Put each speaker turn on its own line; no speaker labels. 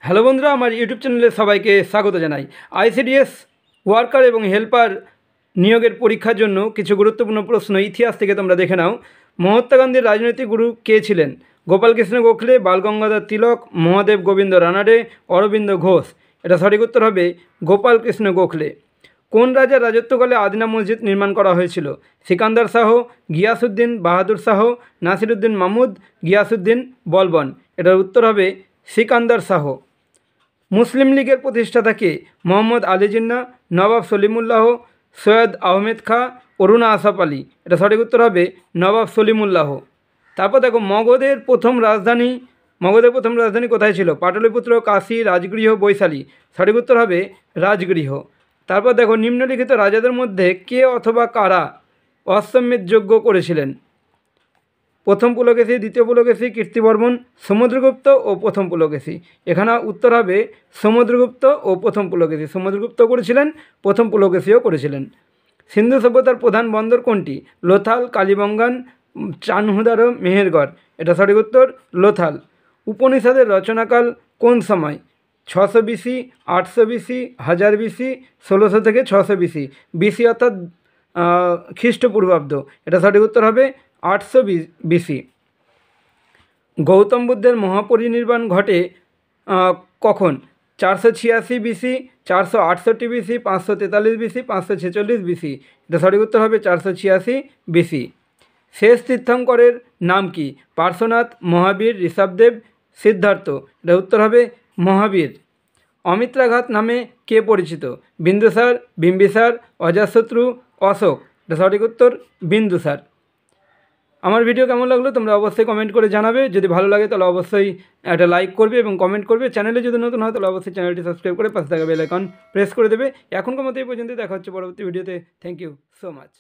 Hello বন্ধুরা, আমার YouTube চ্যানেলে সবাইকে স্বাগত জানাই। আইসিডিএস ওয়ার্কার এবং হেল্পার নিয়োগের পরীক্ষার জন্য কিছু গুরুত্বপূর্ণ প্রশ্ন ইতিহাস থেকে তোমরা দেখে নাও। মহাত্মা গান্ধীর রাজনৈতিক গুরু কে ছিলেন? গোপালকৃষ্ণ গোখলে, বালগঙ্গাধর তিলক, মহাদেব গোবিন্দ রানাডে, অরবিন্দ ঘোষ। এটা সঠিক উত্তর হবে গোপালকৃষ্ণ গোখলে। কোন রাজার রাজত্বকালে আদিনা মসজিদ নির্মাণ করা হয়েছিল? সিকান্দার শাহ, গিয়াসউদ্দিন বাহাদুর শাহ, নাসিরউদ্দিন মাহমুদ, গিয়াসউদ্দিন বলবন। এটার উত্তর হবে সিকান্দার শাহ। মুসলিম লীগের প্রতিষ্ঠাতা কে? মোহাম্মদ আলী জিন্নাহ, নবাব সলিমুল্লাহ, সৈয়দ আহমেদ খাঁ, অরুণা আসাফ আলী। এটা সঠিক উত্তর হবে নবাব সলিমুল্লাহ। তারপর দেখো, মগধের প্রথম রাজধানী কোথায় ছিল? পাটলিপুত্র, কাশী, রাজগৃহ, বৈশালী। সঠিক উত্তর হবে রাজগৃহ। তারপর দেখো, নিম্নলিখিত রাজাদের মধ্যে কে অথবা কারা অশ্বমেধ যজ্ঞ করেছিলেন? প্রথম পুলকেশী, দ্বিতীয় পুলকেশী, কীর্তিবর্মন, সমুদ্রগুপ্ত ও প্রথম পুলকেশী। এখানে উত্তর হবে সমুদ্রগুপ্ত ও প্রথম পুলকেশী। সমুদ্রগুপ্ত করেছিলেন, প্রথম পুলকেশীও করেছিলেন। সিন্ধু সভ্যতার প্রধান বন্দর কোনটি? লোথাল, কালীবঙ্গান, চানহুদার, মেহেরগড়। এটা সঠিক উত্তর লোথাল। উপনিষদের রচনাকাল কোন সময়? 600 বিসি, 800 বিসি, 1000 বিসি, 1600 থেকে 600 বিসি। বিসি অর্থাৎ খ্রিস্টপূর্বাব্দ। এটা সঠিক উত্তর হবে 800 বিসি। গৌতম বুদ্ধের মহাপরিনির্বাণ ঘটে কখন? 486 বিসি, 468 বিসি, 543 বিসি, 546 বিসি। এটা সঠিক উত্তর হবে 486 বিসি। শেষ তীর্থঙ্করের নাম কি? পার্শ্বনাথ, মহাবীর, ঋষভদেব, সিদ্ধার্থ। এটা উত্তর হবে মহাবীর। অমিত্রাঘাত নামে কে পরিচিত? বিন্দুসার, বিম্বিসার, অজাতশত্রু, অশোক। এটা সঠিক উত্তর বিন্দুসার। আমার ভিডিও কেমন লাগলো তোমরা অবশ্যই কমেন্ট করে জানাবে। যদি ভালো লাগে তাহলে অবশ্যই একটা লাইক করবে এবং কমেন্ট করবে। চ্যানেলে যদি নতুন হয় তাহলে অবশ্যই চ্যানেলটি সাবস্ক্রাইব করে পাশে থাকা বেল আইকন প্রেস করে দেবে। এখনকার মতো এই পর্যন্ত, দেখা হচ্ছে পরবর্তী ভিডিওতে। Thank you so much.